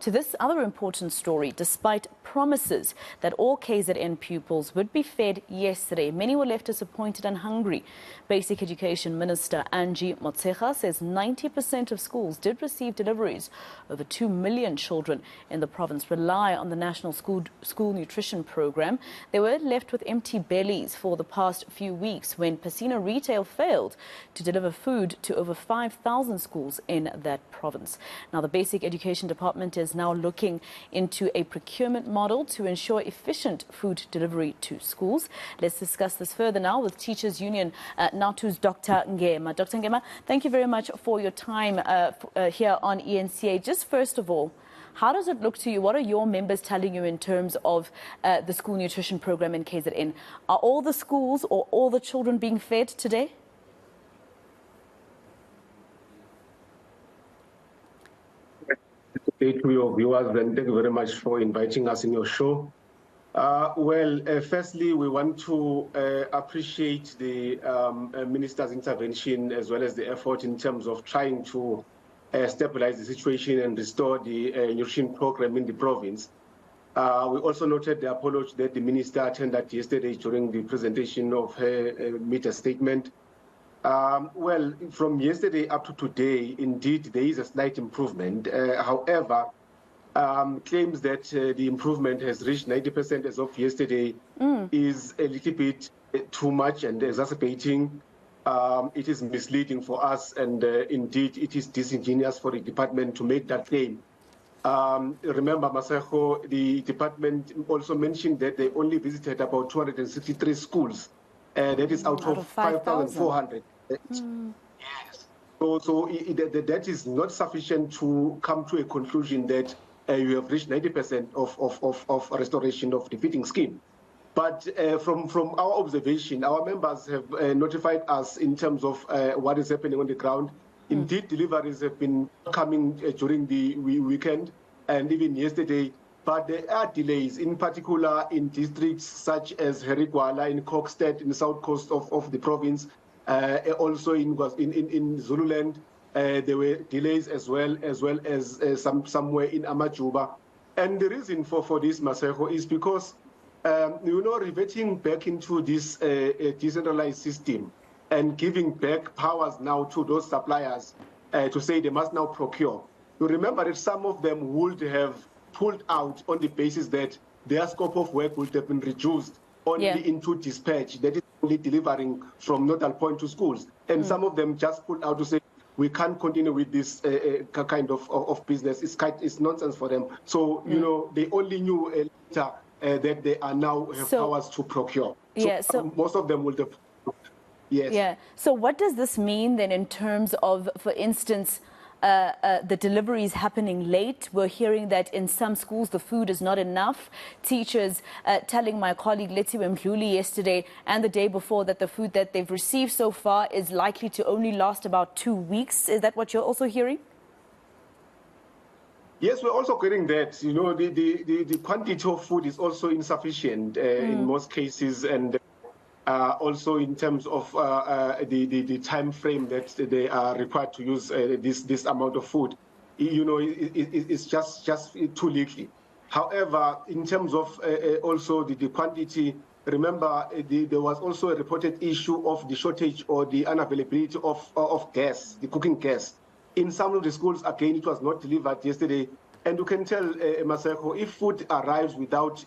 To this other important story, despite promises that all KZN pupils would be fed yesterday, many were left disappointed and hungry. Basic Education Minister Angie Motshekga says 90% of schools did receive deliveries. Over 2 million children in the province rely on the National School Nutrition Program. They were left with empty bellies for the past few weeks when Pasina Retail failed to deliver food to over 5,000 schools in that province. Now, the Basic Education Department is now looking into a procurement model to ensure efficient food delivery to schools. Let's discuss this further now with Teachers Union NATU's Dr. Ngema. Dr. Ngema, thank you very much for your time here on eNCA. Just first of all, how does it look to you? What are your members telling you in terms of the school nutrition program in KZN? Are all the schools or all the children being fed today? Good day to your viewers, and thank you very much for inviting us in your show. Firstly, we want to appreciate the Minister's intervention as well as the effort in terms of trying to stabilize the situation and restore the nutrition program in the province. We also noted the apology that the Minister tendered yesterday during the presentation of her media statement. From yesterday up to today, indeed, there is a slight improvement. However, claims that the improvement has reached 90% as of yesterday is a little bit too much and exacerbating. It is misleading for us, and indeed, it is disingenuous for the department to make that claim. Remember, Maseko, the department also mentioned that they only visited about 263 schools. That is out of 5,400. Yes. So that is not sufficient to come to a conclusion that you have reached 90% of restoration of the feeding scheme. But from our observation, our members have notified us in terms of what is happening on the ground. Indeed, deliveries have been coming during the weekend and even yesterday. But there are delays, in particular in districts such as Herigwala, in Kokstad, in the south coast of the province, also in Zululand. There were delays as well as somewhere in Amajuba. And the reason for this, Maseko, is because, reverting back into this decentralized system and giving back powers now to those suppliers to say they must now procure. You remember that some of them would have pulled out on the basis that their scope of work would have been reduced only into dispatch, that is only delivering from nodal point to schools. And some of them just pulled out to say, we can't continue with this kind of business. It's nonsense for them. So, they only knew later that they are now have powers to procure. So most of them will have. Yes. Yeah. So what does this mean then in terms of, for instance, the deliveries happening late? We're hearing that in some schools the food is not enough. Teachers telling my colleague Letiwe Mdluli yesterday and the day before that the food that they've received so far is likely to only last about 2 weeks. Is that what you're also hearing? Yes, we're also getting that. The quantity of food is also insufficient in most cases, and also in terms of the time frame that they are required to use this amount of food, it's just too little. However, in terms of also the quantity, remember there was also a reported issue of the shortage or the unavailability of gas, the cooking gas. In some of the schools, again, it was not delivered yesterday. And you can tell, Maseko, if food arrives without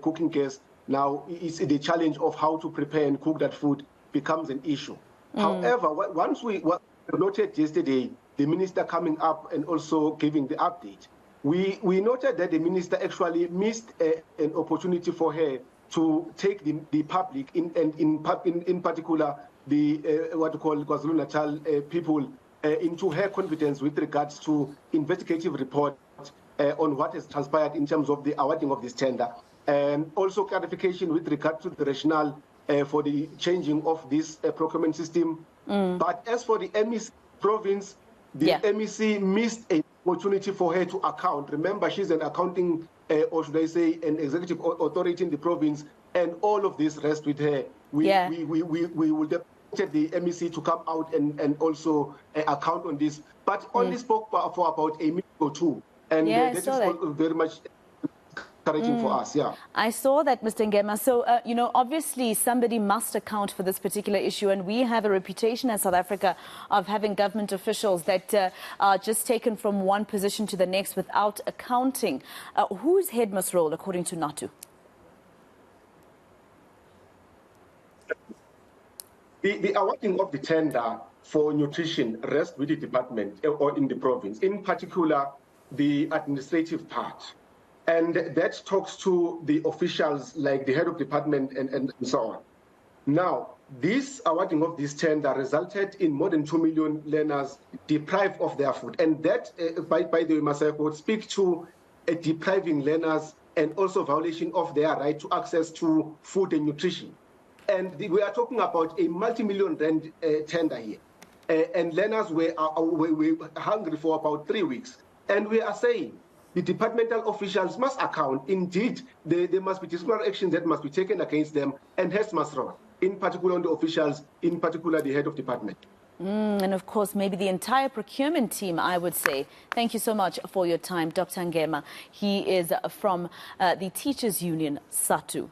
cooking gas, now, it's the challenge of how to prepare and cook that food becomes an issue. However, once we noted yesterday, the minister coming up and also giving the update, we noted that the minister actually missed an opportunity for her to take the public, in particular, the what you call KwaZulu-Natal people, into her confidence with regards to investigative report on what has transpired in terms of the awarding of this tender. And also clarification with regard to the rationale for the changing of this procurement system. But as for the MEC province, the MEC missed an opportunity for her to account. Remember, she's an accounting, or should I say, an executive authority in the province, and all of this rests with her. We will get the MEC to come out and also account on this. But only spoke for about a minute or two. And Yeah, that is very much encouraging for us, yeah. I saw that, Mr. Ngema. So, you know, obviously somebody must account for this particular issue, and we have a reputation in South Africa of having government officials that are just taken from one position to the next without accounting. Whose head must roll, according to NATU? The awarding of the tender for nutrition rests with the department or in the province, in particular the administrative part. And that talks to the officials like the head of department and so on. Now, this awarding of this tender resulted in more than 2 million learners deprived of their food. And that, by the way, Motshekga, would speak to depriving learners and also violation of their right to access to food and nutrition. And we are talking about a multi-million rand tender here. And learners were hungry for about 3 weeks. And we are saying the departmental officials must account. Indeed, there must be disciplinary actions that must be taken against them, and heads must roll, in particular on the officials, in particular the head of department. And of course, maybe the entire procurement team, I would say. Thank you so much for your time, Dr. Ngema. He is from the Teachers Union, SATU.